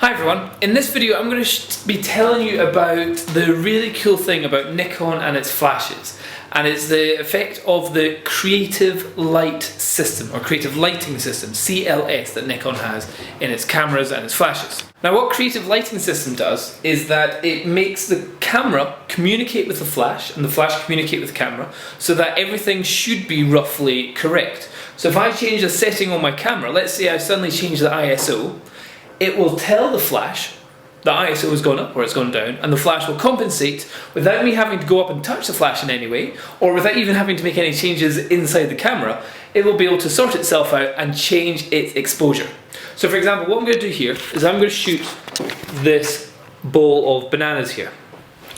Hi everyone, in this video I'm going to be telling you about the really cool thing about Nikon and its flashes, and it's the effect of the creative light system, or creative lighting system, CLS, that Nikon has in its cameras and its flashes. Now what creative lighting system does is that it makes the camera communicate with the flash and the flash communicate with the camera so that everything should be roughly correct. So if I change a setting on my camera, let's say I suddenly change the ISO, it will tell the flash the ISO has gone up or it's gone down, and the flash will compensate without me having to go up and touch the flash in any way, or without even having to make any changes inside the camera. It will be able to sort itself out and change its exposure. So for example, what I'm going to do here is I'm going to shoot this bowl of bananas here.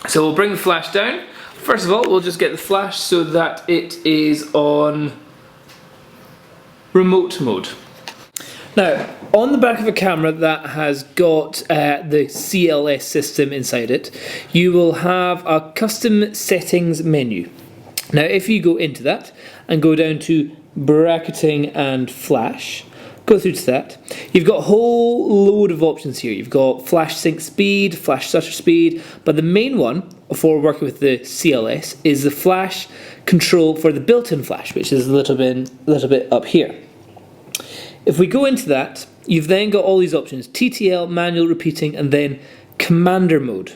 So we'll bring the flash down. First of all, we'll just get the flash so that it is on remote mode. Now, on the back of a camera that has got the CLS system inside it, you will have a custom settings menu. Now, if you go into that and go down to bracketing and flash, go through to that, you've got a whole load of options here. You've got flash sync speed, flash shutter speed, but the main one for working with the CLS is the flash control for the built-in flash, which is a little bit up here. If we go into that, you've then got all these options: TTL, manual, repeating, and then commander mode.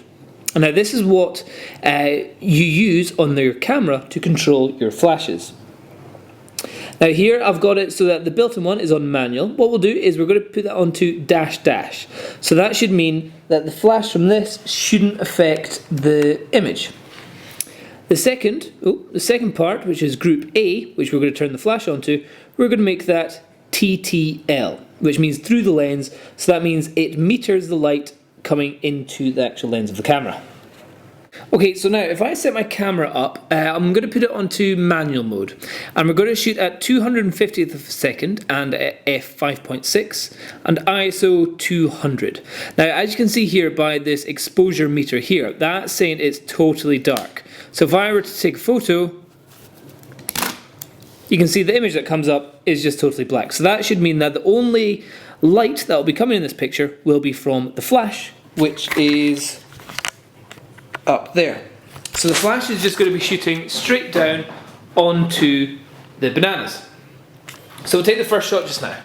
And now this is what you use on your camera to control your flashes. Now here I've got it so that the built-in one is on manual. What we'll do is we're going to put that onto dash dash. So that should mean that the flash from this shouldn't affect the image. The second part, which is group A, which we're going to turn the flash onto, we're going to make that TTL, which means through the lens, so that means it meters the light coming into the actual lens of the camera. Okay, so now if I set my camera up, I'm going to put it onto manual mode, and we're going to shoot at 250th of a second and f5.6 and ISO 200. Now as you can see here by this exposure meter here, that's saying it's totally dark. So if I were to take a photo, you can see the image that comes up is just totally black. So that should mean that the only light that will be coming in this picture will be from the flash, which is up there. So the flash is just going to be shooting straight down onto the bananas. So we'll take the first shot just now.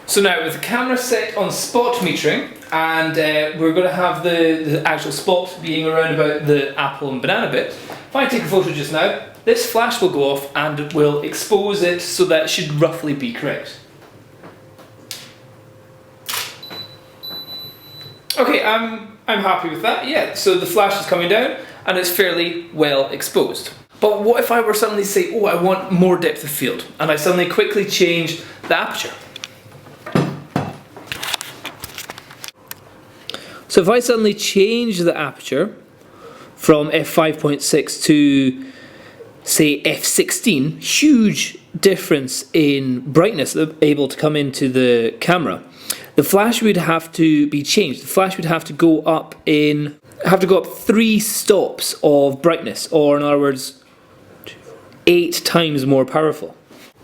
So now with the camera set on spot metering, and we're going to have the actual spot being around about the apple and banana bit. If I take a photo just now, this flash will go off and it will expose it so that it should roughly be correct. Okay, I'm happy with that, yeah. So the flash is coming down and it's fairly well exposed. But what if I were suddenly to say, oh, I want more depth of field, and I suddenly quickly change the aperture? So if I suddenly change the aperture from f5.6 to say f16, huge difference in brightness able to come into the camera. The flash would have to be changed. The flash would have to go up 3 stops of brightness, or in other words, 8 times more powerful.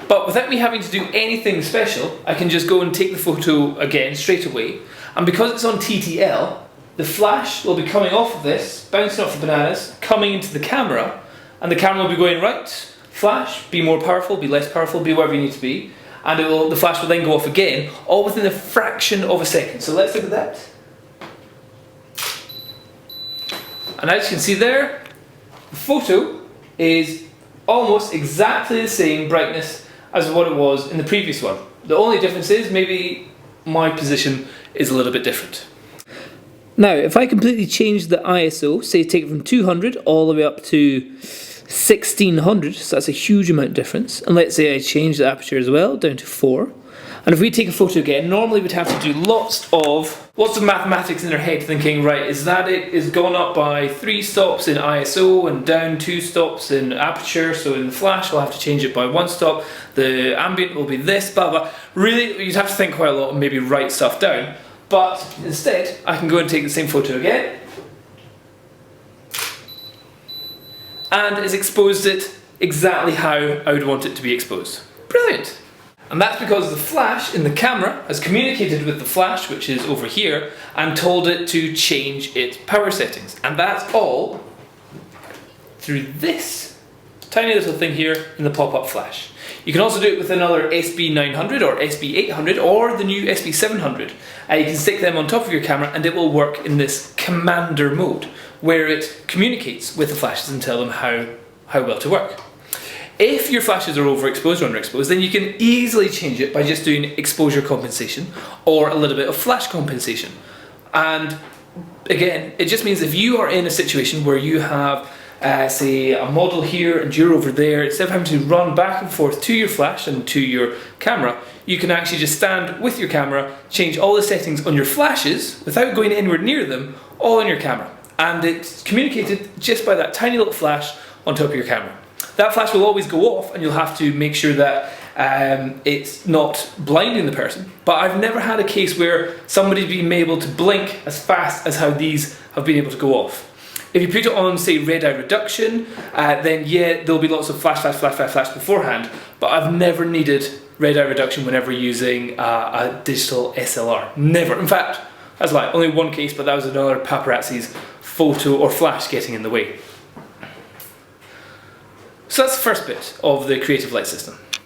But without me having to do anything special, I can just go and take the photo again straight away. And because it's on TTL, the flash will be coming off of this, bouncing off the bananas, coming into the camera, and the camera will be going, right, flash, be more powerful, be less powerful, be wherever you need to be, and the flash will then go off again, all within a fraction of a second. So let's look at that. And as you can see there, the photo is almost exactly the same brightness as what it was in the previous one. The only difference is maybe my position is a little bit different. Now, if I completely change the ISO, say take it from 200 all the way up to 1600, so that's a huge amount of difference, and let's say I change the aperture as well, down to 4, and if we take a photo again, normally we'd have to do lots of mathematics in our head, thinking, right, is that it is gone up by 3 stops in ISO and down 2 stops in aperture, so in the flash we'll have to change it by 1 stop, the ambient will be this, blah blah. Really, you'd have to think quite a lot and maybe write stuff down. But instead, I can go and take the same photo again, and it's exposed it exactly how I would want it to be exposed. Brilliant! And that's because the flash in the camera has communicated with the flash, which is over here, and told it to change its power settings. And that's all through this tiny little thing here in the pop-up flash. You can also do it with another SB900 or SB800 or the new SB700. You can stick them on top of your camera and it will work in this commander mode, where it communicates with the flashes and tell them how well to work. If your flashes are overexposed or underexposed, then you can easily change it by just doing exposure compensation or a little bit of flash compensation. And again, it just means if you are in a situation where you have, say, a model here and you're over there, instead of having to run back and forth to your flash and to your camera, you can actually just stand with your camera, change all the settings on your flashes without going anywhere near them, all on your camera. And it's communicated just by that tiny little flash on top of your camera. That flash will always go off and you'll have to make sure that it's not blinding the person. But I've never had a case where somebody's been able to blink as fast as how these have been able to go off. If you put it on, say, red eye reduction, then yeah, there'll be lots of flash beforehand, but I've never needed red eye reduction whenever using a digital SLR. Never. In fact, that's like only one case, but that was another paparazzi's photo or flash getting in the way. So that's the first bit of the Creative Light system.